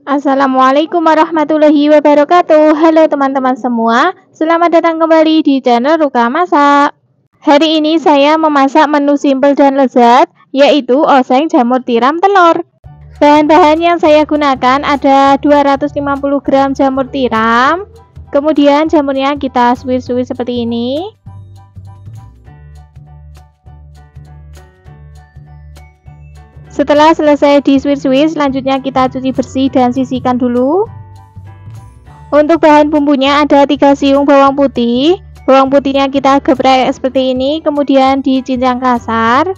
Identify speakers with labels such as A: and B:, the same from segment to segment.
A: Assalamualaikum warahmatullahi wabarakatuh. Halo teman-teman semua, selamat datang kembali di channel Ruka Masak. Hari ini saya memasak menu simpel dan lezat, yaitu oseng jamur tiram telur. Bahan-bahan yang saya gunakan ada 250 gram jamur tiram, kemudian jamurnya kita suwir-suwir seperti ini. Setelah selesai disuwir-suwir, selanjutnya kita cuci bersih dan sisihkan dulu. Untuk bahan bumbunya ada 3 siung bawang putih. Bawang putihnya kita geprek seperti ini, kemudian dicincang kasar.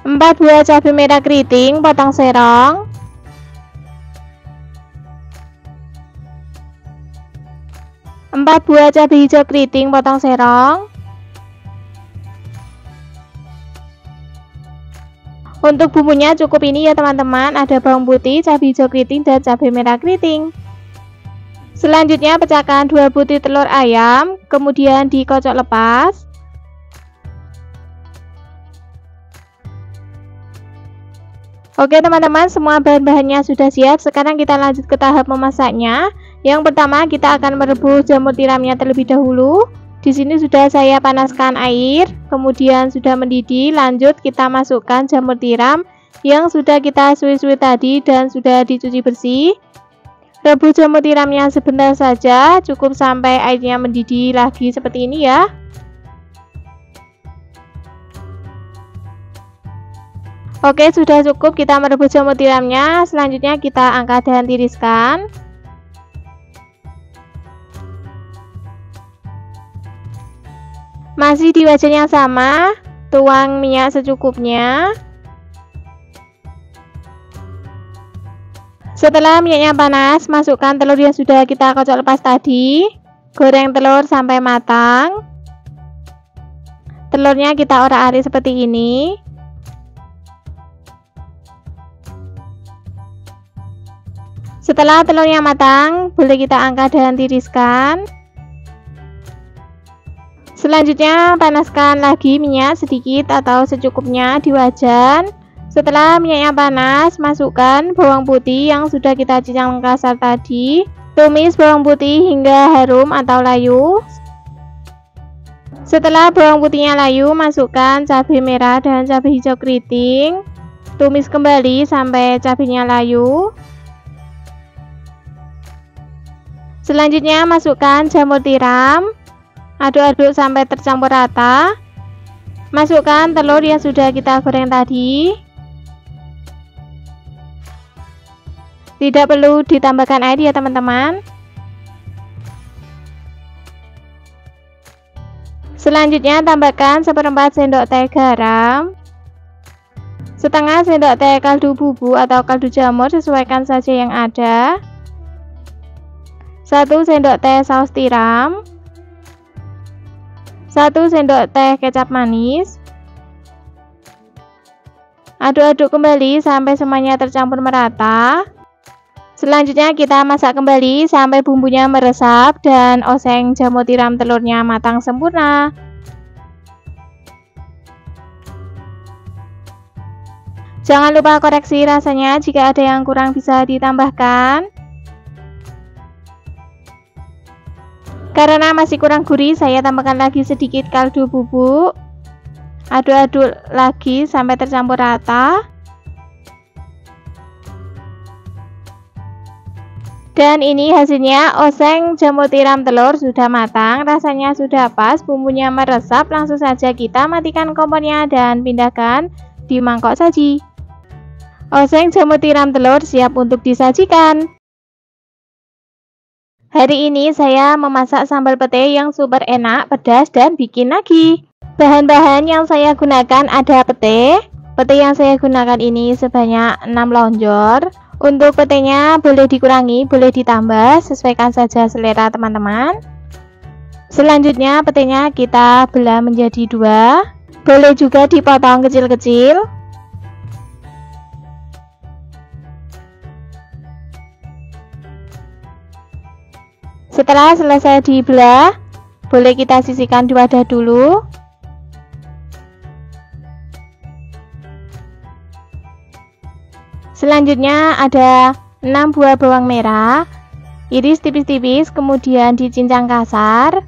A: Empat buah cabai merah keriting potong serong. 4 buah cabai hijau keriting potong serong. Untuk bumbunya cukup ini ya teman-teman, ada bawang putih, cabai hijau keriting, dan cabai merah keriting. Selanjutnya pecahkan 2 butir telur ayam, kemudian dikocok lepas. Oke teman-teman, semua bahan-bahannya sudah siap. Sekarang kita lanjut ke tahap memasaknya. Yang pertama kita akan merebus jamur tiramnya terlebih dahulu. Di sini sudah saya panaskan air, kemudian sudah mendidih. Lanjut kita masukkan jamur tiram yang sudah kita suwir-suwir tadi dan sudah dicuci bersih. Rebus jamur tiramnya sebentar saja, cukup sampai airnya mendidih lagi seperti ini ya. Oke, sudah cukup kita merebus jamur tiramnya. Selanjutnya kita angkat dan tiriskan. Masih di wajan yang sama, tuang minyak secukupnya. Setelah minyaknya panas, masukkan telur yang sudah kita kocok lepas tadi. Goreng telur sampai matang. Telurnya kita orak-arik seperti ini. Setelah telurnya matang, boleh kita angkat dan tiriskan. Selanjutnya panaskan lagi minyak sedikit atau secukupnya di wajan. Setelah minyaknya panas, masukkan bawang putih yang sudah kita cincang kasar tadi. Tumis bawang putih hingga harum atau layu. Setelah bawang putihnya layu, masukkan cabai merah dan cabai hijau keriting. Tumis kembali sampai cabainya layu. Selanjutnya masukkan jamur tiram. Aduk-aduk sampai tercampur rata. Masukkan telur yang sudah kita goreng tadi. Tidak perlu ditambahkan air ya teman-teman. Selanjutnya tambahkan 1/4 sendok teh garam, setengah sendok teh kaldu bubuk atau kaldu jamur, sesuaikan saja yang ada. 1 sendok teh saus tiram, 1 sendok teh kecap manis. Aduk-aduk kembali sampai semuanya tercampur merata. Selanjutnya kita masak kembali sampai bumbunya meresap dan oseng jamur tiram telurnya matang sempurna. Jangan lupa koreksi rasanya jika ada yang kurang bisa ditambahkan. Karena masih kurang gurih, saya tambahkan lagi sedikit kaldu bubuk. Aduk-aduk lagi sampai tercampur rata. Dan ini hasilnya, oseng jamur tiram telur sudah matang, rasanya sudah pas, bumbunya meresap. Langsung saja kita matikan kompornya dan pindahkan di mangkok saji. Oseng jamur tiram telur siap untuk disajikan. Hari ini saya memasak sambal pete yang super enak, pedas, dan bikin nagih. Bahan-bahan yang saya gunakan ada pete. Pete yang saya gunakan ini sebanyak 6 lonjor. Untuk petenya boleh dikurangi, boleh ditambah, sesuaikan saja selera teman-teman. Selanjutnya petenya kita belah menjadi 2. Boleh juga dipotong kecil-kecil. Setelah selesai dibelah, boleh kita sisihkan di wadah dulu. Selanjutnya ada 6 buah bawang merah, iris tipis-tipis, kemudian dicincang kasar.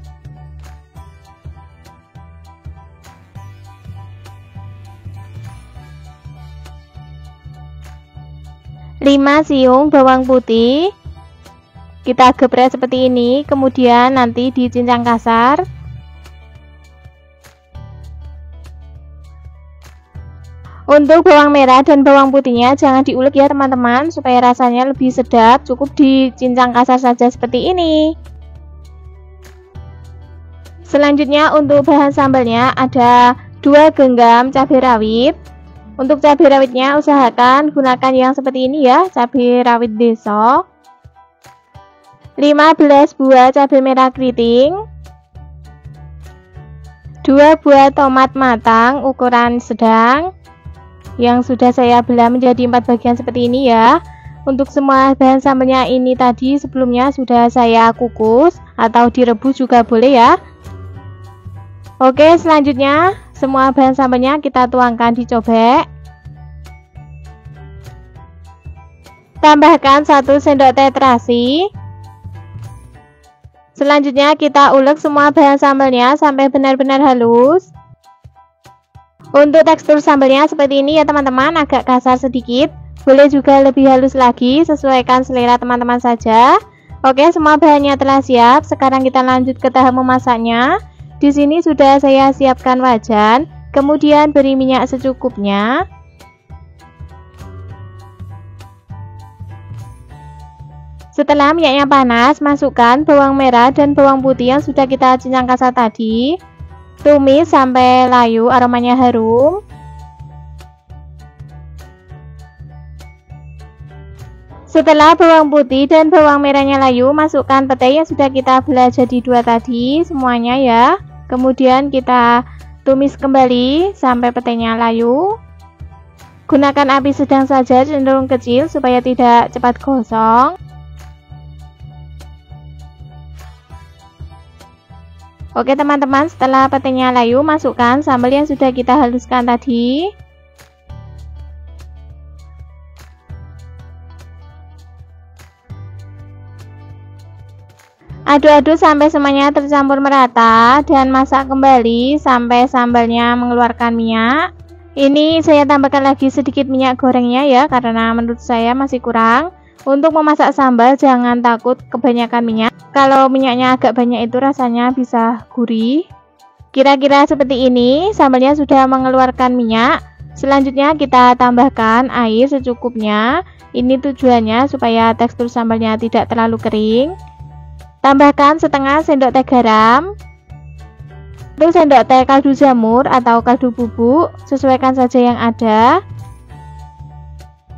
A: 5 siung bawang putih, kita geprek seperti ini, kemudian nanti dicincang kasar. Untuk bawang merah dan bawang putihnya jangan diulek ya teman-teman, supaya rasanya lebih sedap, cukup dicincang kasar saja seperti ini. Selanjutnya untuk bahan sambalnya ada 2 genggam cabai rawit. Untuk cabai rawitnya usahakan gunakan yang seperti ini ya, cabai rawit deso. 15 buah cabai merah keriting, 2 buah tomat matang ukuran sedang yang sudah saya belah menjadi 4 bagian seperti ini ya. Untuk semua bahan sambalnya ini tadi sebelumnya sudah saya kukus atau direbus juga boleh ya. Oke, selanjutnya semua bahan sambalnya kita tuangkan di cobek. Tambahkan 1 sendok teh terasi. Selanjutnya kita ulek semua bahan sambalnya sampai benar-benar halus. Untuk tekstur sambalnya seperti ini ya teman-teman, agak kasar sedikit, boleh juga lebih halus lagi, sesuaikan selera teman-teman saja. Oke, semua bahannya telah siap. Sekarang kita lanjut ke tahap memasaknya. Di sini sudah saya siapkan wajan, kemudian beri minyak secukupnya. Setelah minyaknya panas, masukkan bawang merah dan bawang putih yang sudah kita cincang kasar tadi. Tumis sampai layu, aromanya harum. Setelah bawang putih dan bawang merahnya layu, masukkan petai yang sudah kita belah jadi 2 tadi, semuanya ya. Kemudian kita tumis kembali sampai petainya layu. Gunakan api sedang saja, cenderung kecil supaya tidak cepat gosong. Oke teman-teman, setelah petainya layu, masukkan sambal yang sudah kita haluskan tadi. Aduk-aduk sampai semuanya tercampur merata dan masak kembali sampai sambalnya mengeluarkan minyak. Ini saya tambahkan lagi sedikit minyak gorengnya ya, karena menurut saya masih kurang. Untuk memasak sambal jangan takut kebanyakan minyak. Kalau minyaknya agak banyak itu rasanya bisa gurih. Kira-kira seperti ini, sambalnya sudah mengeluarkan minyak. Selanjutnya kita tambahkan air secukupnya. Ini tujuannya supaya tekstur sambalnya tidak terlalu kering. Tambahkan setengah sendok teh garam, 1 sendok teh kaldu jamur atau kaldu bubuk, sesuaikan saja yang ada.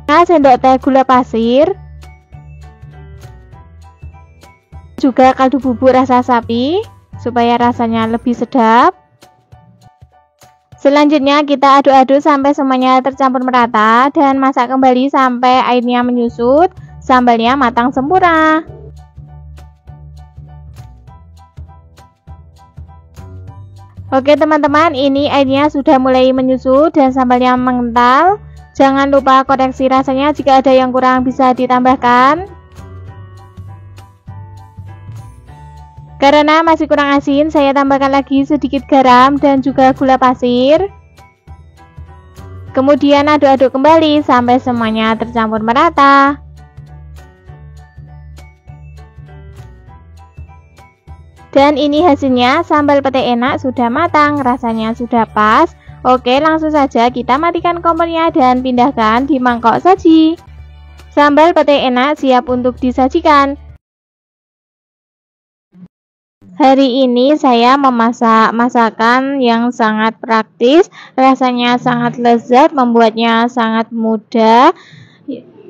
A: 1 sendok teh gula pasir, juga kaldu bubuk rasa sapi supaya rasanya lebih sedap. Selanjutnya kita aduk-aduk sampai semuanya tercampur merata dan masak kembali sampai airnya menyusut, sambalnya matang sempurna. Oke teman-teman, ini airnya sudah mulai menyusut dan sambalnya mengental. Jangan lupa koreksi rasanya, jika ada yang kurang bisa ditambahkan. Karena masih kurang asin, saya tambahkan lagi sedikit garam dan juga gula pasir. Kemudian aduk-aduk kembali sampai semuanya tercampur merata. Dan ini hasilnya, sambal petai enak sudah matang, rasanya sudah pas. Oke, langsung saja kita matikan kompornya dan pindahkan di mangkok saji. Sambal petai enak siap untuk disajikan. Hari ini saya memasak masakan yang sangat praktis, rasanya sangat lezat, membuatnya sangat mudah,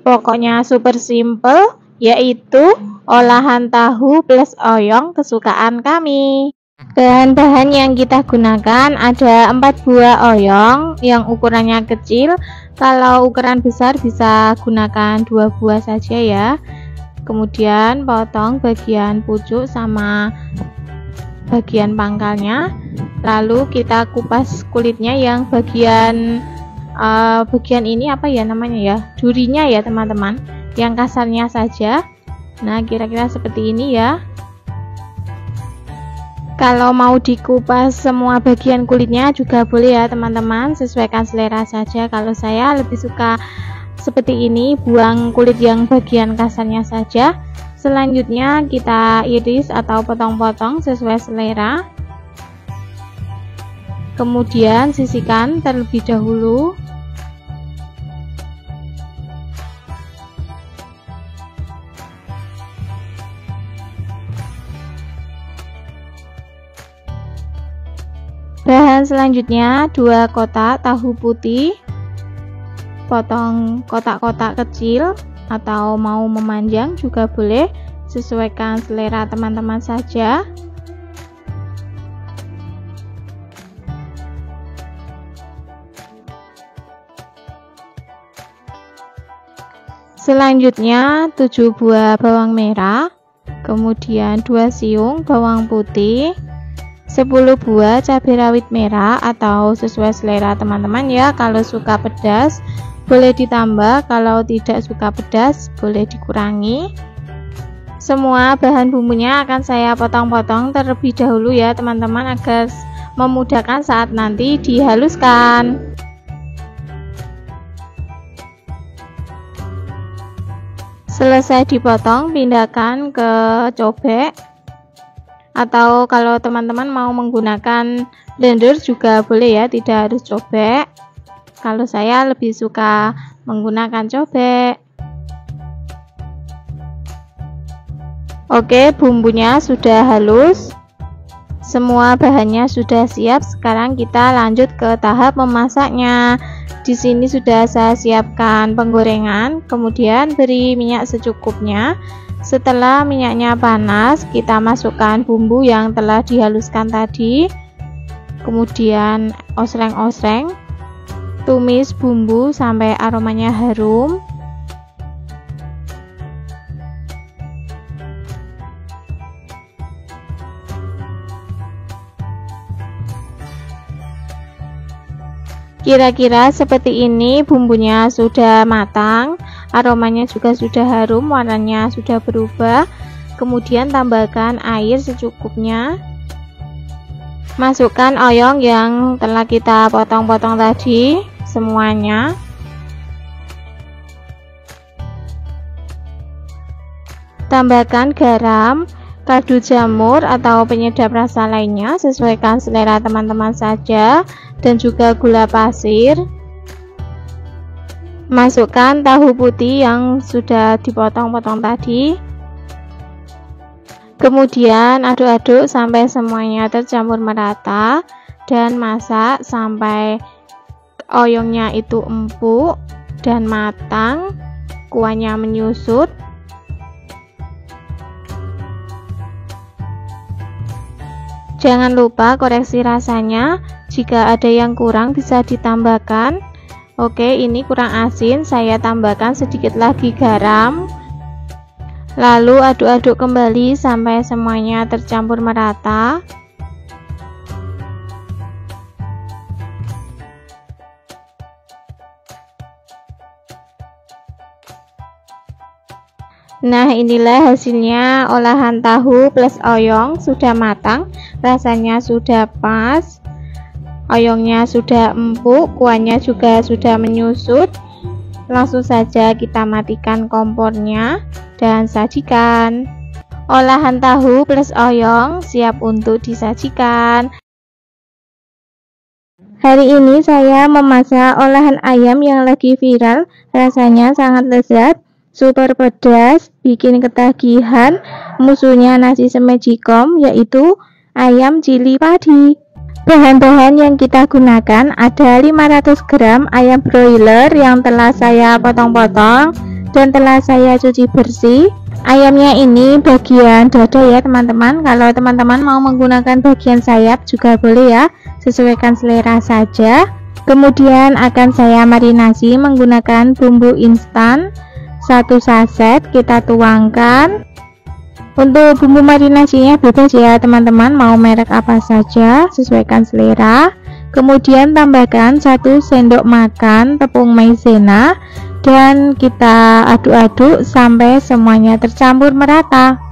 A: pokoknya super simple, yaitu olahan tahu plus oyong kesukaan kami. Bahan-bahan yang kita gunakan ada 4 buah oyong yang ukurannya kecil. Kalau ukuran besar bisa gunakan 2 buah saja ya. Kemudian potong bagian pucuk sama bagian pangkalnya, lalu kita kupas kulitnya yang bagian bagian ini apa ya namanya ya, durinya ya teman-teman, yang kasarnya saja. Nah kira-kira seperti ini ya. Kalau mau dikupas semua bagian kulitnya juga boleh ya teman-teman, sesuaikan selera saja. Kalau saya lebih suka seperti ini, buang kulit yang bagian kasarnya saja. Selanjutnya kita iris atau potong-potong sesuai selera. Kemudian sisihkan terlebih dahulu. Bahan selanjutnya 2 kotak tahu putih. Potong kotak-kotak kecil atau mau memanjang juga boleh, sesuaikan selera teman-teman saja. Selanjutnya 7 buah bawang merah, kemudian 2 siung bawang putih, 10 buah cabai rawit merah atau sesuai selera teman-teman ya. Kalau suka pedas boleh ditambah, kalau tidak suka pedas boleh dikurangi. Semua bahan bumbunya akan saya potong-potong terlebih dahulu ya teman-teman, agar memudahkan saat nanti dihaluskan. Selesai dipotong, pindahkan ke cobek, atau kalau teman-teman mau menggunakan blender juga boleh ya, tidak harus cobek. Kalau saya lebih suka menggunakan cobek. Oke, bumbunya sudah halus, semua bahannya sudah siap. Sekarang kita lanjut ke tahap memasaknya. Di sini sudah saya siapkan penggorengan, kemudian beri minyak secukupnya. Setelah minyaknya panas, kita masukkan bumbu yang telah dihaluskan tadi. Kemudian osreng-osreng, tumis bumbu sampai aromanya harum. Kira-kira seperti ini bumbunya sudah matang, aromanya juga sudah harum, warnanya sudah berubah. Kemudian tambahkan air secukupnya. Masukkan oyong yang telah kita potong-potong tadi semuanya. Tambahkan garam, kaldu jamur atau penyedap rasa lainnya, sesuaikan selera teman-teman saja, dan juga gula pasir. Masukkan tahu putih yang sudah dipotong-potong tadi. Kemudian aduk-aduk sampai semuanya tercampur merata, dan masak sampai oyongnya itu empuk dan matang, kuahnya menyusut. Jangan lupa koreksi rasanya, jika ada yang kurang bisa ditambahkan. Oke, ini kurang asin, saya tambahkan sedikit lagi garam. Lalu aduk-aduk kembali sampai semuanya tercampur merata. Nah, inilah hasilnya olahan tahu plus oyong, sudah matang, rasanya sudah pas, oyongnya sudah empuk, kuahnya juga sudah menyusut. Langsung saja kita matikan kompornya dan sajikan. Olahan tahu plus oyong siap untuk disajikan. Hari ini saya memasak olahan ayam yang lagi viral, rasanya sangat lezat, super pedas, bikin ketagihan. Musuhnya nasi semejikom, yaitu ayam cili padi. Bahan-bahan yang kita gunakan ada 500 gram ayam broiler yang telah saya potong-potong dan telah saya cuci bersih. Ayamnya ini bagian dada ya teman-teman. Kalau teman-teman mau menggunakan bagian sayap juga boleh ya, sesuaikan selera saja. Kemudian akan saya marinasi menggunakan bumbu instan 1 saset, kita tuangkan. Untuk bumbu marinasinya bebas ya teman-teman, mau merek apa saja, sesuaikan selera. Kemudian tambahkan 1 sendok makan tepung maizena dan kita aduk-aduk sampai semuanya tercampur merata.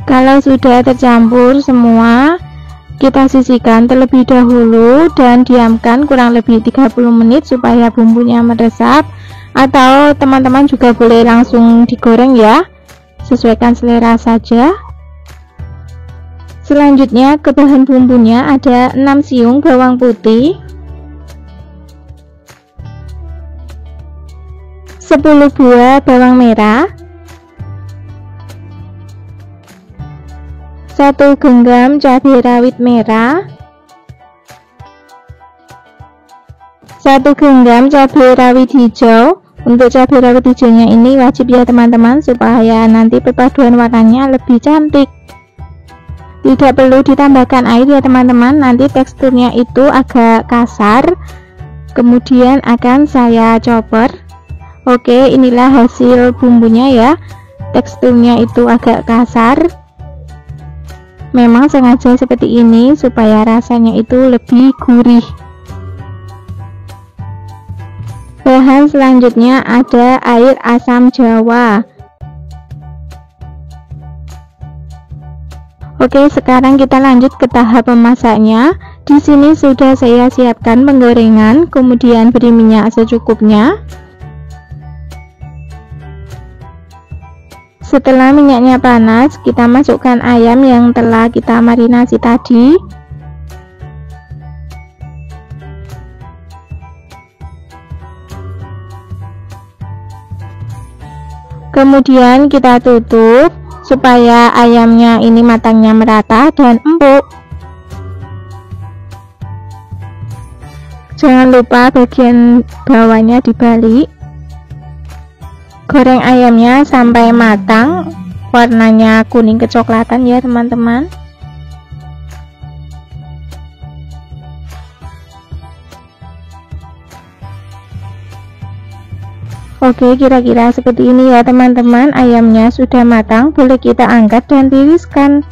A: Kalau sudah tercampur semua, kita sisihkan terlebih dahulu dan diamkan kurang lebih 30 menit supaya bumbunya meresap, atau teman-teman juga boleh langsung digoreng ya, sesuaikan selera saja. Selanjutnya ke bahan bumbunya ada 6 siung bawang putih, 10 buah bawang merah, 1 genggam cabai rawit merah, 1 genggam cabai rawit hijau. Untuk cabai rawit hijaunya ini wajib ya teman-teman, supaya nanti perpaduan warnanya lebih cantik. Tidak perlu ditambahkan air ya teman-teman, nanti teksturnya itu agak kasar, kemudian akan saya chopper. Oke, inilah hasil bumbunya ya, teksturnya itu agak kasar. Memang sengaja seperti ini supaya rasanya itu lebih gurih. Bahan selanjutnya ada air asam jawa. Oke, sekarang kita lanjut ke tahap memasaknya. Di sini sudah saya siapkan penggorengan, kemudian beri minyak secukupnya. Setelah minyaknya panas, kita masukkan ayam yang telah kita marinasi tadi. Kemudian kita tutup supaya ayamnya ini matangnya merata dan empuk. Jangan lupa bagian bawahnya dibalik. Goreng ayamnya sampai matang, warnanya kuning kecoklatan ya teman-teman. Oke, kira-kira seperti ini ya teman-teman. Ayamnya sudah matang, boleh kita angkat dan tiriskan.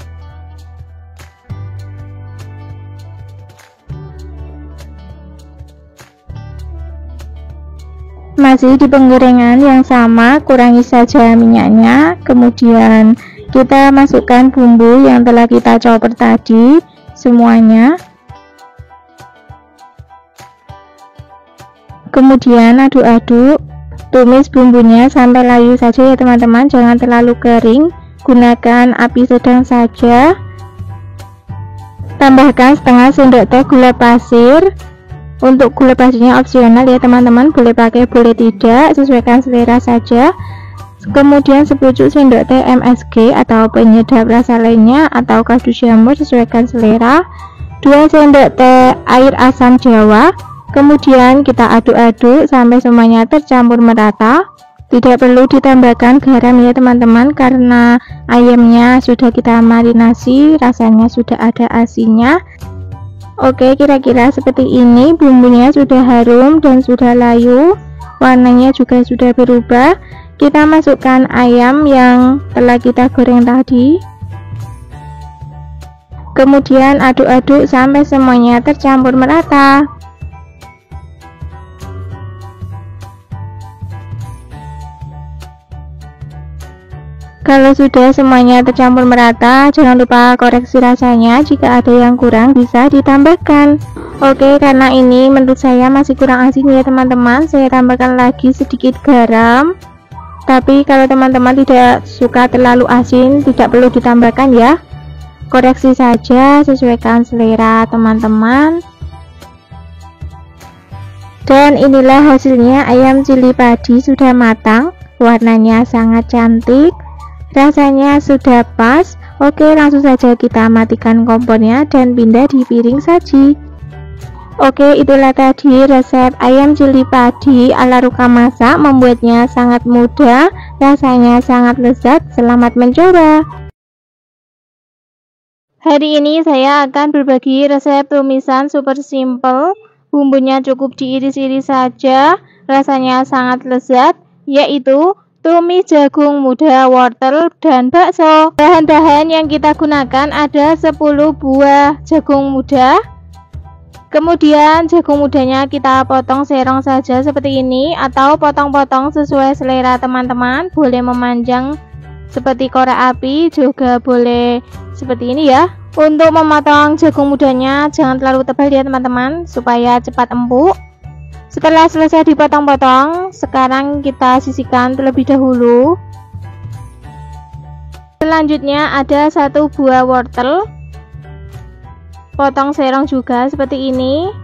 A: Masih di penggorengan yang sama, kurangi saja minyaknya. Kemudian kita masukkan bumbu yang telah kita chopper tadi semuanya. Kemudian aduk-aduk. Tumis bumbunya sampai layu saja ya teman-teman, jangan terlalu kering, gunakan api sedang saja. Tambahkan setengah sendok teh gula pasir. Untuk gula pasirnya opsional ya teman-teman, boleh pakai boleh tidak, sesuaikan selera saja. Kemudian sepucuk sendok teh MSG atau penyedap rasa lainnya, atau kaldu jamur sesuaikan selera. 2 sendok teh air asam jawa. Kemudian kita aduk-aduk sampai semuanya tercampur merata. Tidak perlu ditambahkan garam ya teman-teman, karena ayamnya sudah kita marinasi, rasanya sudah ada asinnya. Oke, kira-kira seperti ini. Bumbunya sudah harum dan sudah layu, warnanya juga sudah berubah. Kita masukkan ayam yang telah kita goreng tadi. Kemudian aduk-aduk sampai semuanya tercampur merata. Kalau sudah semuanya tercampur merata, jangan lupa koreksi rasanya. Jika ada yang kurang bisa ditambahkan. Oke, karena ini menurut saya masih kurang asin ya teman-teman, saya tambahkan lagi sedikit garam. Tapi kalau teman-teman tidak suka terlalu asin, tidak perlu ditambahkan ya. Koreksi saja, sesuaikan selera teman-teman. Dan inilah hasilnya, ayam cili padi sudah matang, warnanya sangat cantik, rasanya sudah pas. Oke, langsung saja kita matikan kompornya dan pindah di piring saji. Oke, itulah tadi resep ayam cili padi ala Ruka Masak. Membuatnya sangat mudah, rasanya sangat lezat. Selamat mencoba. Hari ini saya akan berbagi resep tumisan super simple. Bumbunya cukup diiris-iris saja, rasanya sangat lezat, yaitu tumis jagung muda, wortel, dan bakso. Bahan-bahan yang kita gunakan ada 10 buah jagung muda. Kemudian jagung mudanya kita potong serong saja seperti ini, atau potong-potong sesuai selera teman-teman. Boleh memanjang seperti korek api, juga boleh seperti ini ya. Untuk memotong jagung mudanya jangan terlalu tebal ya teman-teman, supaya cepat empuk. Setelah selesai dipotong-potong, sekarang kita sisihkan terlebih dahulu. Selanjutnya ada 1 buah wortel, potong serong juga seperti ini.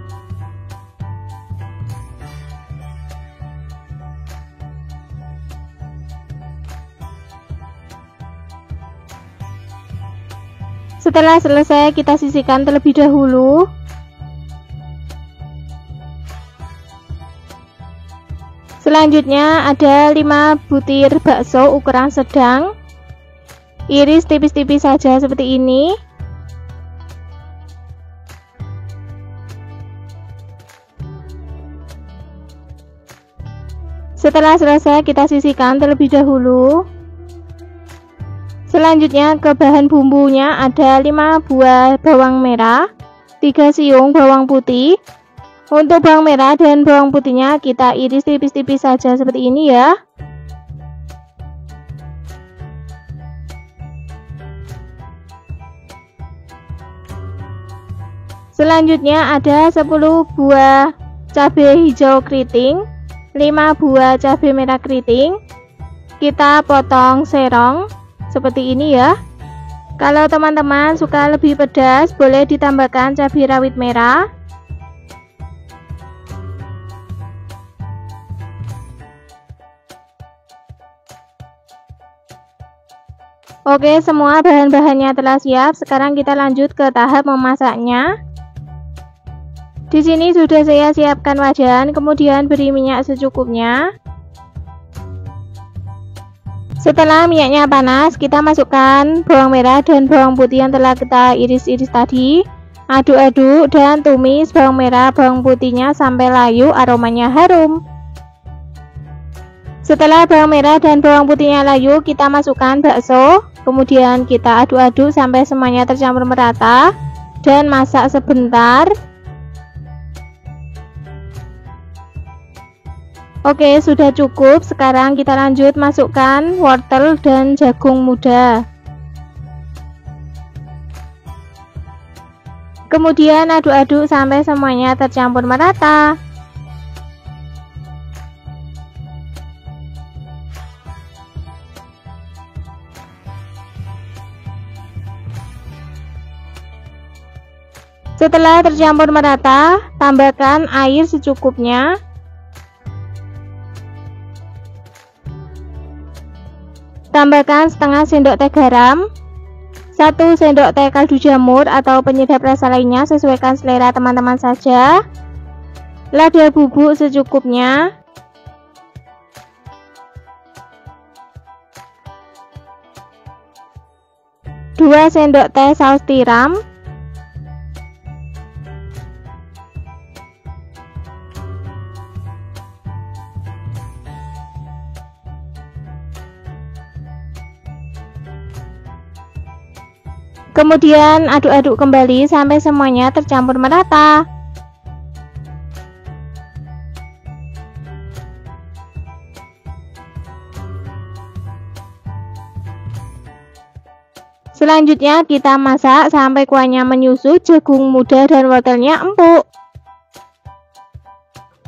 A: Setelah selesai kita sisihkan terlebih dahulu. Selanjutnya ada 5 butir bakso ukuran sedang, iris tipis-tipis saja seperti ini. Setelah selesai kita sisihkan terlebih dahulu. Selanjutnya ke bahan bumbunya ada 5 buah bawang merah, 3 siung bawang putih. Untuk bawang merah dan bawang putihnya kita iris tipis-tipis saja seperti ini ya. Selanjutnya ada 10 buah cabai hijau keriting, 5 buah cabai merah keriting. Kita potong serong seperti ini ya. Kalau teman-teman suka lebih pedas, boleh ditambahkan cabai rawit merah. Oke, semua bahan-bahannya telah siap. Sekarang kita lanjut ke tahap memasaknya. Di sini sudah saya siapkan wajan, kemudian beri minyak secukupnya. Setelah minyaknya panas, kita masukkan bawang merah dan bawang putih yang telah kita iris-iris tadi. Aduk-aduk dan tumis bawang merah bawang putihnya sampai layu, aromanya harum. Setelah bawang merah dan bawang putihnya layu, kita masukkan bakso. Kemudian kita aduk-aduk sampai semuanya tercampur merata dan masak sebentar. Oke, sudah cukup. Sekarang kita lanjut masukkan wortel dan jagung muda. Kemudian aduk-aduk sampai semuanya tercampur merata. Setelah tercampur merata, tambahkan air secukupnya. Tambahkan setengah sendok teh garam, 1 sendok teh kaldu jamur atau penyedap rasa lainnya, sesuaikan selera teman-teman saja. Lada bubuk secukupnya. Dua sendok teh saus tiram. Kemudian aduk-aduk kembali sampai semuanya tercampur merata. Selanjutnya kita masak sampai kuahnya menyusut, jagung muda dan wortelnya empuk.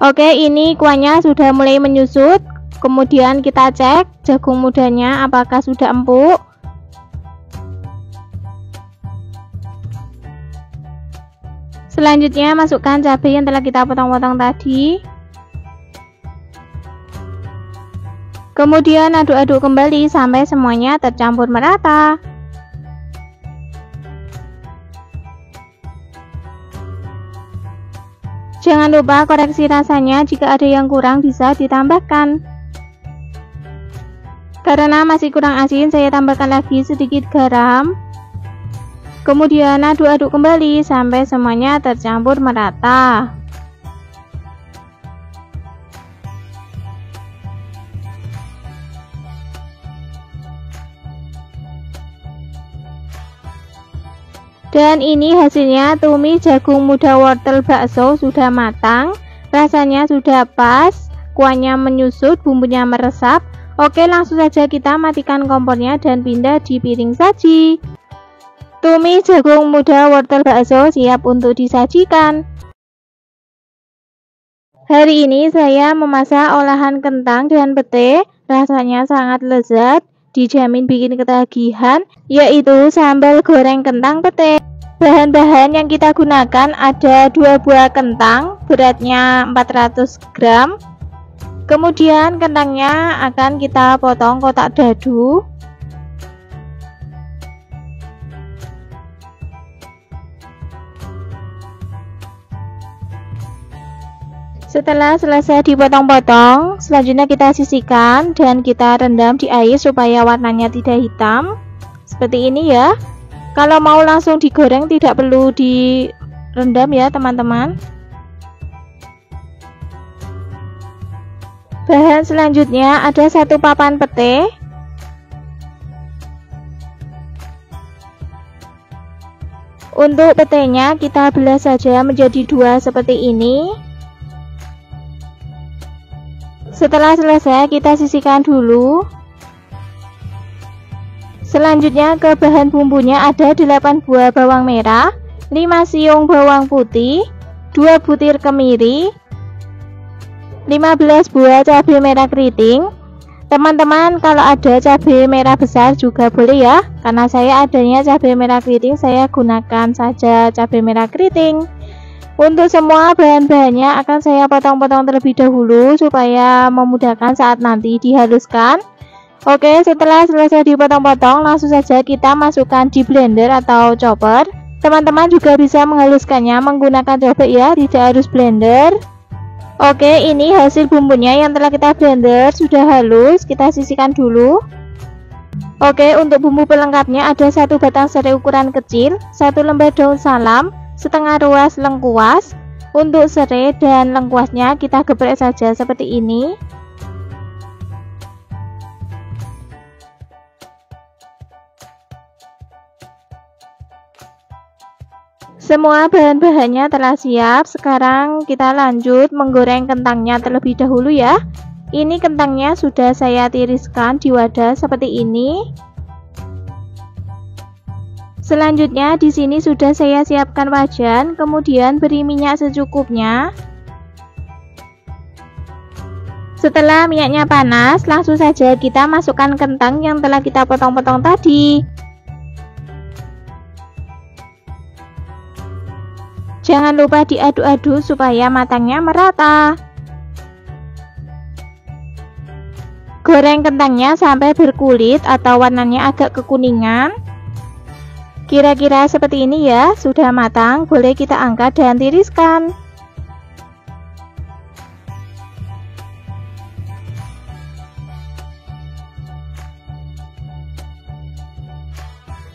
A: Oke, ini kuahnya sudah mulai menyusut. Kemudian kita cek jagung mudanya apakah sudah empuk. Selanjutnya masukkan cabai yang telah kita potong-potong tadi. Kemudian aduk-aduk kembali sampai semuanya tercampur merata. Jangan lupa koreksi rasanya, jika ada yang kurang bisa ditambahkan. Karena masih kurang asin, saya tambahkan lagi sedikit garam. Kemudian aduk-aduk kembali sampai semuanya tercampur merata. Dan ini hasilnya tumis jagung muda wortel bakso sudah matang. Rasanya sudah pas, kuahnya menyusut, bumbunya meresap. Oke, langsung saja kita matikan kompornya dan pindah di piring saji. Tumis jagung muda wortel bakso siap untuk disajikan. Hari ini saya memasak olahan kentang dan pete. Rasanya sangat lezat, dijamin bikin ketagihan, yaitu sambal goreng kentang pete. Bahan-bahan yang kita gunakan ada 2 buah kentang, beratnya 400 gram. Kemudian kentangnya akan kita potong kotak dadu. Setelah selesai dipotong-potong, selanjutnya kita sisihkan dan kita rendam di air supaya warnanya tidak hitam. Seperti ini ya. Kalau mau langsung digoreng tidak perlu direndam ya teman-teman. Bahan selanjutnya ada 1 papan pete, untuk petenya kita belah saja menjadi 2 seperti ini. Setelah selesai kita sisihkan dulu. Selanjutnya ke bahan bumbunya ada 8 buah bawang merah, 5 siung bawang putih, 2 butir kemiri, 15 buah cabai merah keriting. Teman-teman kalau ada cabai merah besar juga boleh ya, karena saya adanya cabai merah keriting, saya gunakan saja cabai merah keriting. Untuk semua bahan-bahannya akan saya potong-potong terlebih dahulu supaya memudahkan saat nanti dihaluskan. Oke, setelah selesai dipotong-potong langsung saja kita masukkan di blender atau chopper. Teman-teman juga bisa menghaluskannya menggunakan chopper ya, tidak harus blender. Oke, ini hasil bumbunya yang telah kita blender sudah halus, kita sisihkan dulu. Oke, untuk bumbu pelengkapnya ada 1 batang serai ukuran kecil, 1 lembar daun salam, setengah ruas lengkuas. Untuk serai dan lengkuasnya kita geprek saja seperti ini. Semua bahan-bahannya telah siap. Sekarang kita lanjut menggoreng kentangnya terlebih dahulu ya. Ini kentangnya sudah saya tiriskan di wadah seperti ini. Selanjutnya di sini sudah saya siapkan wajan, kemudian beri minyak secukupnya. Setelah minyaknya panas, langsung saja kita masukkan kentang yang telah kita potong-potong tadi. Jangan lupa diaduk-aduk supaya matangnya merata. Goreng kentangnya sampai berkulit atau warnanya agak kekuningan. Kira-kira seperti ini ya, sudah matang, boleh kita angkat dan tiriskan.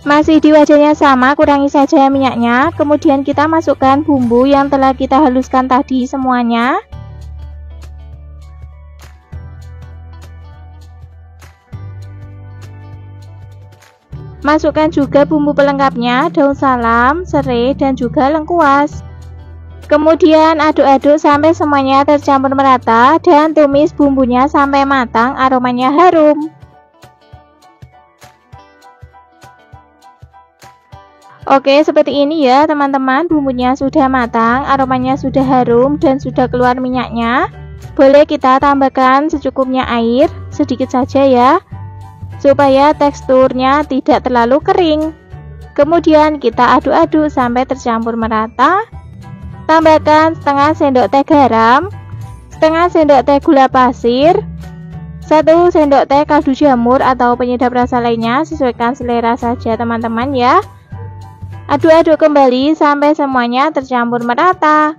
A: Masih di wajannya sama, kurangi saja minyaknya. Kemudian kita masukkan bumbu yang telah kita haluskan tadi semuanya. Masukkan juga bumbu pelengkapnya, daun salam, serai, dan juga lengkuas. Kemudian aduk-aduk sampai semuanya tercampur merata dan tumis bumbunya sampai matang, aromanya harum. Oke, seperti ini ya teman-teman, bumbunya sudah matang, aromanya sudah harum dan sudah keluar minyaknya. Boleh kita tambahkan secukupnya air, sedikit saja ya, supaya teksturnya tidak terlalu kering. Kemudian kita aduk-aduk sampai tercampur merata. Tambahkan setengah sendok teh garam, setengah sendok teh gula pasir, 1 sendok teh kaldu jamur atau penyedap rasa lainnya, sesuaikan selera saja teman-teman ya. Aduk-aduk kembali sampai semuanya tercampur merata.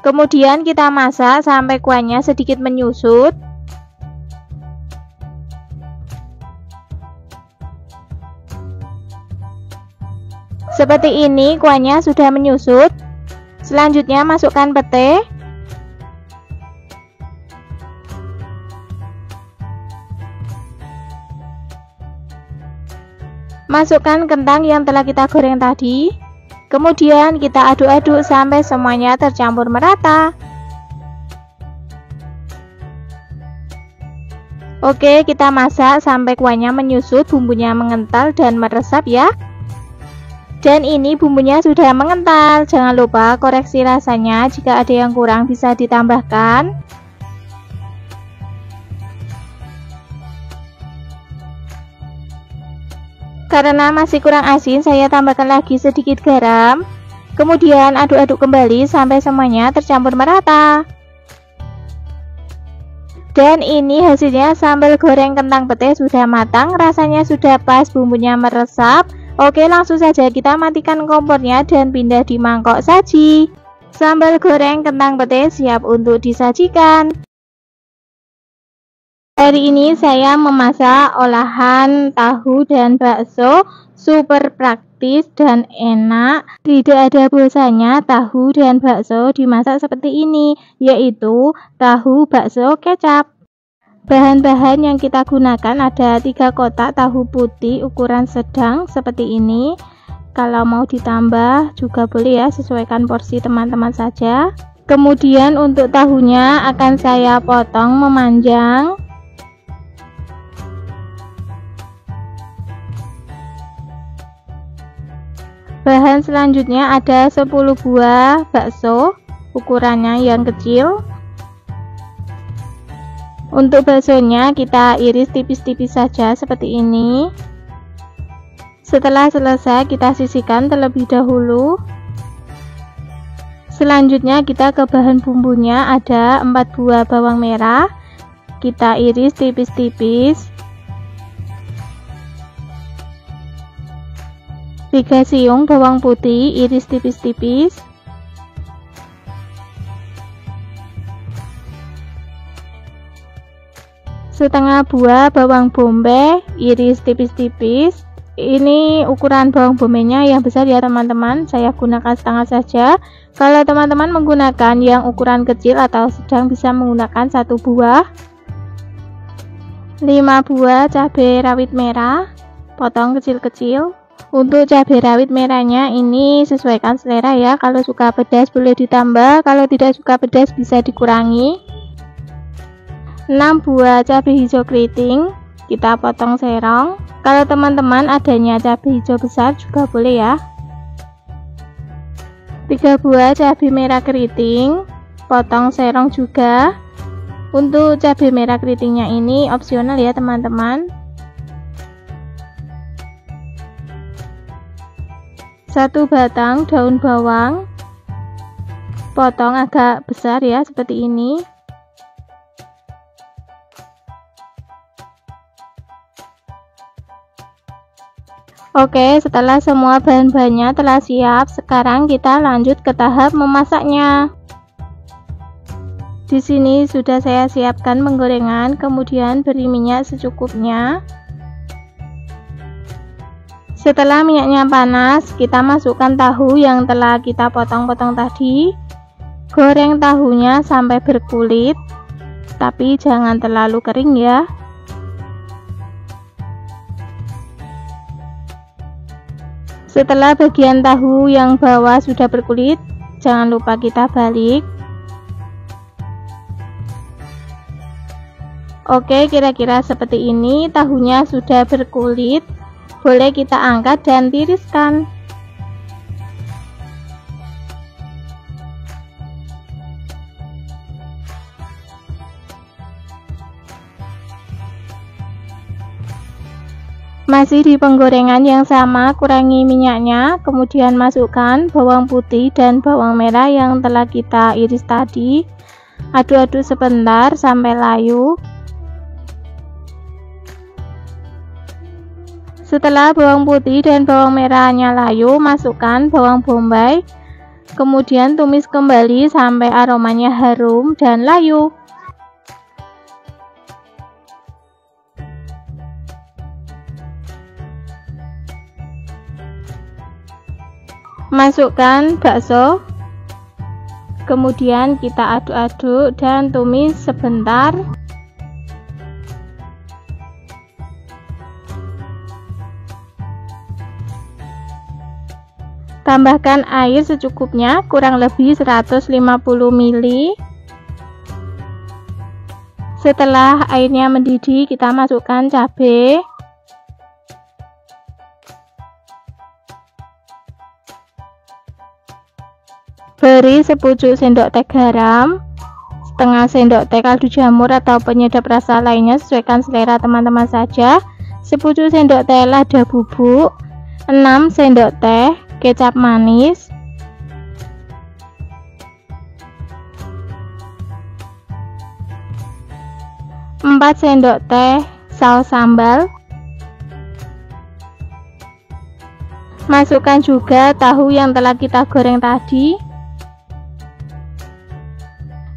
A: Kemudian kita masak sampai kuahnya sedikit menyusut. Seperti ini kuahnya sudah menyusut. Selanjutnya masukkan pete. Masukkan kentang yang telah kita goreng tadi. Kemudian kita aduk-aduk sampai semuanya tercampur merata. Oke, kita masak sampai kuahnya menyusut, bumbunya mengental dan meresap ya. Dan ini bumbunya sudah mengental. Jangan lupa koreksi rasanya, jika ada yang kurang bisa ditambahkan. Karena masih kurang asin, saya tambahkan lagi sedikit garam. Kemudian aduk-aduk kembali sampai semuanya tercampur merata. Dan ini hasilnya, sambal goreng kentang pete sudah matang, rasanya sudah pas, bumbunya meresap. Oke, langsung saja kita matikan kompornya dan pindah di mangkok saji. Sambal goreng kentang pete siap untuk disajikan. Hari ini saya memasak olahan tahu dan bakso, super praktis dan enak. Tidak ada bosannya tahu dan bakso dimasak seperti ini, yaitu tahu bakso kecap. Bahan-bahan yang kita gunakan ada 3 kotak tahu putih ukuran sedang seperti ini. Kalau mau ditambah juga boleh ya, sesuaikan porsi teman-teman saja. Kemudian untuk tahunya akan saya potong memanjang. Bahan selanjutnya ada 10 buah bakso, ukurannya yang kecil. Untuk baksonya kita iris tipis-tipis saja seperti ini. Setelah selesai kita sisihkan terlebih dahulu. Selanjutnya kita ke bahan bumbunya, ada 4 buah bawang merah. Kita iris tipis-tipis. 3 siung bawang putih iris tipis-tipis. Setengah buah bawang bombay iris tipis-tipis. Ini ukuran bawang bombay-nya yang besar ya teman-teman, saya gunakan setengah saja. Kalau teman-teman menggunakan yang ukuran kecil atau sedang bisa menggunakan 1 buah. 5 buah cabai rawit merah, potong kecil-kecil. Untuk cabai rawit merahnya ini sesuaikan selera ya, kalau suka pedas boleh ditambah, kalau tidak suka pedas bisa dikurangi. 6 buah cabai hijau keriting, kita potong serong. Kalau teman-teman adanya cabai hijau besar juga boleh ya. 3 buah cabai merah keriting, potong serong juga. Untuk cabai merah keritingnya ini opsional ya teman-teman. 1 batang daun bawang, potong agak besar ya seperti ini. Oke, setelah semua bahan-bahannya telah siap, sekarang kita lanjut ke tahap memasaknya. Di sini sudah saya siapkan penggorengan, kemudian beri minyak secukupnya. Setelah minyaknya panas, kita masukkan tahu yang telah kita potong-potong tadi. Goreng tahunya sampai berkulit, tapi jangan terlalu kering ya. Setelah bagian tahu yang bawah sudah berkulit, jangan lupa kita balik. Oke, kira-kira seperti ini, tahunya sudah berkulit. Boleh kita angkat dan tiriskan. Masih di penggorengan yang sama, kurangi minyaknya, kemudian masukkan bawang putih dan bawang merah yang telah kita iris tadi. Aduk-aduk sebentar sampai layu. Setelah bawang putih dan bawang merahnya layu, masukkan bawang bombay. Kemudian tumis kembali sampai aromanya harum dan layu. Masukkan bakso. Kemudian kita aduk-aduk dan tumis sebentar. Tambahkan air secukupnya, kurang lebih 150 ml. Setelah airnya mendidih, kita masukkan cabai. Beri sepucuk sendok teh garam, setengah sendok teh kaldu jamur atau penyedap rasa lainnya, sesuaikan selera teman-teman saja. Sepucuk sendok teh lada bubuk, 6 sendok teh kecap manis, 4 sendok teh saus sambal. Masukkan juga tahu yang telah kita goreng tadi.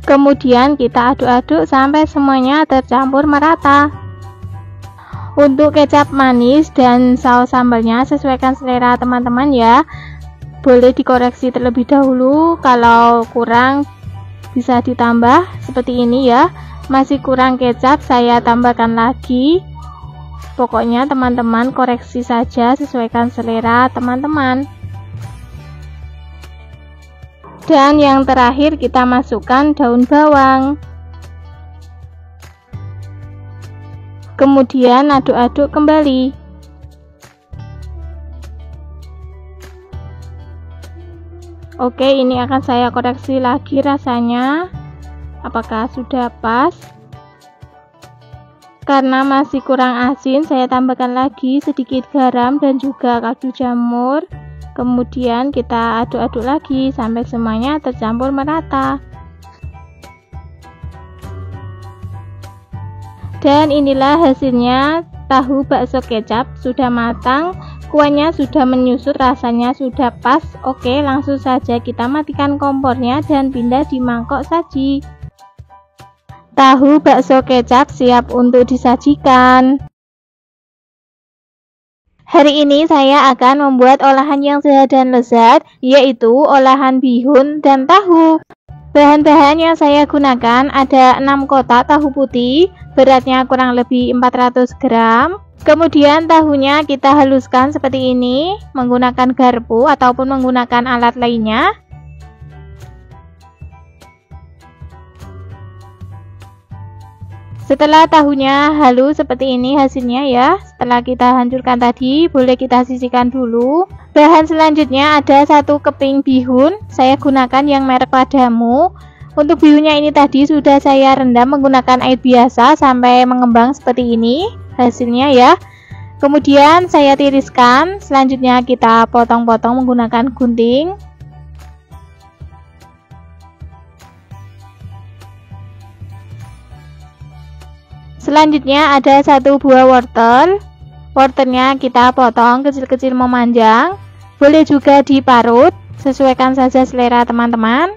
A: Kemudian kita aduk-aduk sampai semuanya tercampur merata. Untuk kecap manis dan saus sambalnya sesuaikan selera teman-teman ya. Boleh dikoreksi terlebih dahulu, kalau kurang bisa ditambah seperti ini ya. Masih kurang kecap, saya tambahkan lagi. Pokoknya teman-teman koreksi saja, sesuaikan selera teman-teman. Dan yang terakhir kita masukkan daun bawang. Kemudian aduk-aduk kembali. Oke, ini akan saya koreksi lagi rasanya. Apakah sudah pas? Karena masih kurang asin, saya tambahkan lagi sedikit garam dan juga kaldu jamur. Kemudian kita aduk-aduk lagi sampai semuanya tercampur merata. Dan inilah hasilnya, tahu bakso kecap sudah matang, kuahnya sudah menyusut, rasanya sudah pas. Oke, langsung saja kita matikan kompornya dan pindah di mangkok saji. Tahu bakso kecap siap untuk disajikan. Hari ini saya akan membuat olahan yang sehat dan lezat, yaitu olahan bihun dan tahu. Bahan-bahan yang saya gunakan ada 6 kotak tahu putih, beratnya kurang lebih 400 gram. Kemudian tahunya kita haluskan seperti ini, menggunakan garpu ataupun menggunakan alat lainnya. Setelah tahunya halus seperti ini hasilnya ya. Setelah kita hancurkan tadi, boleh kita sisihkan dulu. Bahan selanjutnya ada 1 keping bihun. Saya gunakan yang merek Padamu. Untuk bihunnya ini tadi sudah saya rendam menggunakan air biasa sampai mengembang seperti ini hasilnya ya. Kemudian saya tiriskan. Selanjutnya kita potong-potong menggunakan gunting. Selanjutnya ada 1 buah wortel. Wortelnya kita potong kecil-kecil memanjang. Boleh juga diparut, sesuaikan saja selera teman-teman.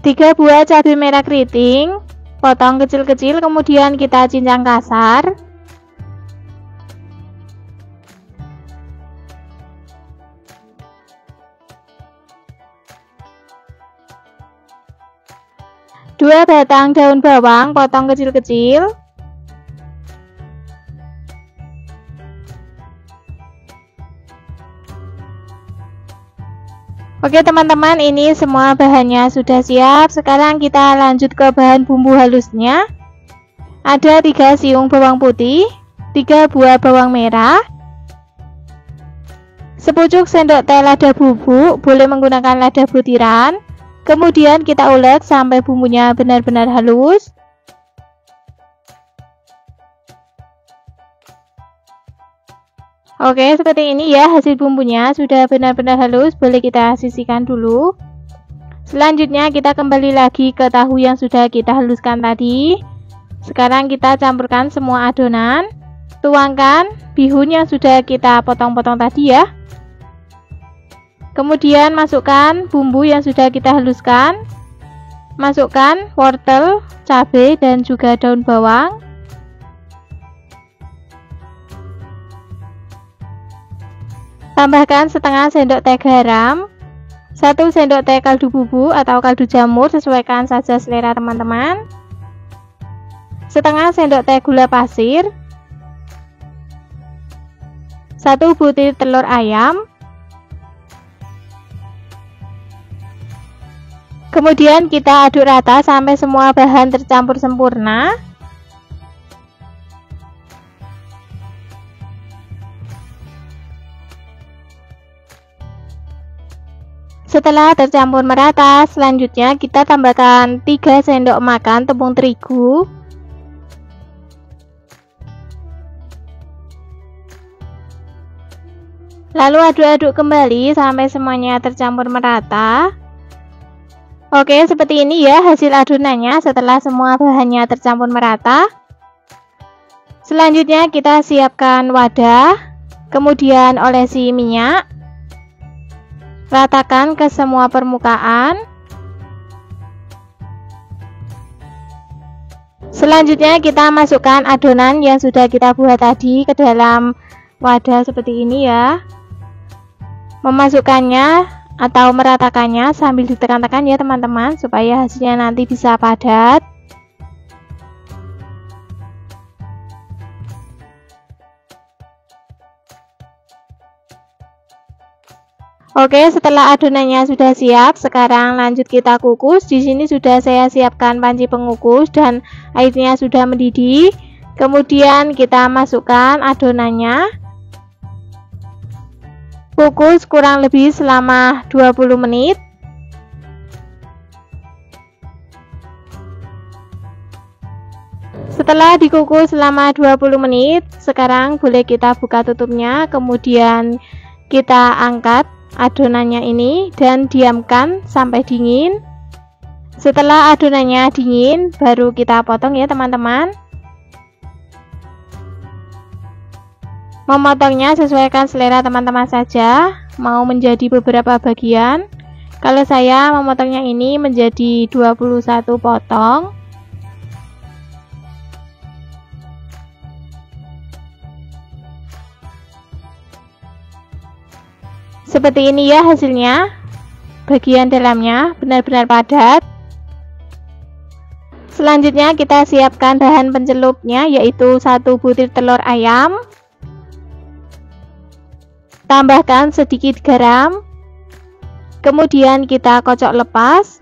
A: Tiga buah cabai merah keriting, potong kecil-kecil, kemudian kita cincang kasar. 2 batang daun bawang, potong kecil-kecil. Oke teman-teman, ini semua bahannya sudah siap. Sekarang kita lanjut ke bahan bumbu halusnya. Ada 3 siung bawang putih, 3 buah bawang merah, sepucuk sendok teh lada bubuk, boleh menggunakan lada butiran. Kemudian kita ulek sampai bumbunya benar-benar halus. Oke, seperti ini ya hasil bumbunya sudah benar-benar halus, boleh kita sisihkan dulu. Selanjutnya kita kembali lagi ke tahu yang sudah kita haluskan tadi. Sekarang kita campurkan semua adonan. Tuangkan bihun yang sudah kita potong-potong tadi ya. Kemudian masukkan bumbu yang sudah kita haluskan. Masukkan wortel, cabai dan juga daun bawang. Tambahkan setengah sendok teh garam, 1 sendok teh kaldu bubuk atau kaldu jamur, sesuaikan saja selera teman-teman. setengah sendok teh gula pasir, 1 butir telur ayam, kemudian kita aduk rata sampai semua bahan tercampur sempurna. Setelah tercampur merata, selanjutnya kita tambahkan 3 sendok makan tepung terigu. Lalu aduk-aduk kembali sampai semuanya tercampur merata. Oke, seperti ini ya hasil adonannya setelah semua bahannya tercampur merata. Selanjutnya kita siapkan wadah, kemudian olesi minyak. Ratakan ke semua permukaan. Selanjutnya kita masukkan adonan yang sudah kita buat tadi ke dalam wadah seperti ini ya. Memasukkannya atau meratakannya sambil ditekan-tekan ya teman-teman, supaya hasilnya nanti bisa padat. Oke, setelah adonannya sudah siap, sekarang lanjut kita kukus. Di sini sudah saya siapkan panci pengukus dan airnya sudah mendidih. Kemudian kita masukkan adonannya. Kukus kurang lebih selama 20 menit. Setelah dikukus selama 20 menit, sekarang boleh kita buka tutupnya, kemudian kita angkat adonannya ini dan diamkan sampai dingin. Setelah adonannya dingin, baru kita potong ya teman-teman. Memotongnya sesuaikan selera teman-teman saja, mau menjadi beberapa bagian. Kalau saya memotongnya ini menjadi 21 potong. Seperti ini ya hasilnya. Bagian dalamnya benar-benar padat. Selanjutnya kita siapkan bahan pencelupnya, yaitu 1 butir telur ayam. Tambahkan sedikit garam. Kemudian kita kocok lepas.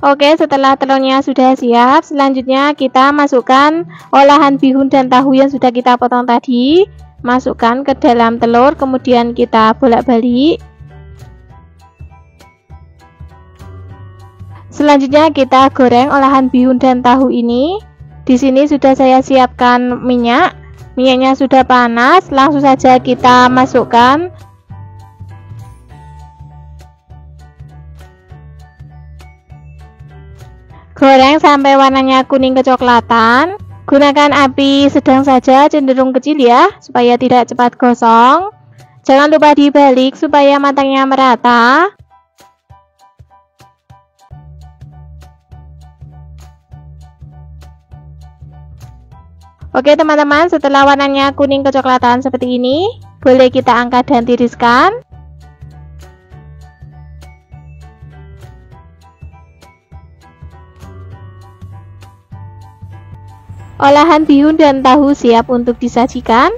A: Oke, setelah telurnya sudah siap, selanjutnya kita masukkan olahan bihun dan tahu yang sudah kita potong tadi. Masukkan ke dalam telur, kemudian kita bolak-balik. Selanjutnya kita goreng olahan bihun dan tahu ini. Di sini sudah saya siapkan minyak. Minyaknya sudah panas, langsung saja kita masukkan. Goreng sampai warnanya kuning kecoklatan. Gunakan api sedang saja, cenderung kecil ya, supaya tidak cepat gosong. Jangan lupa dibalik supaya matangnya merata. Oke teman-teman, setelah warnanya kuning kecoklatan seperti ini, boleh kita angkat dan tiriskan. Olahan bihun dan tahu siap untuk disajikan.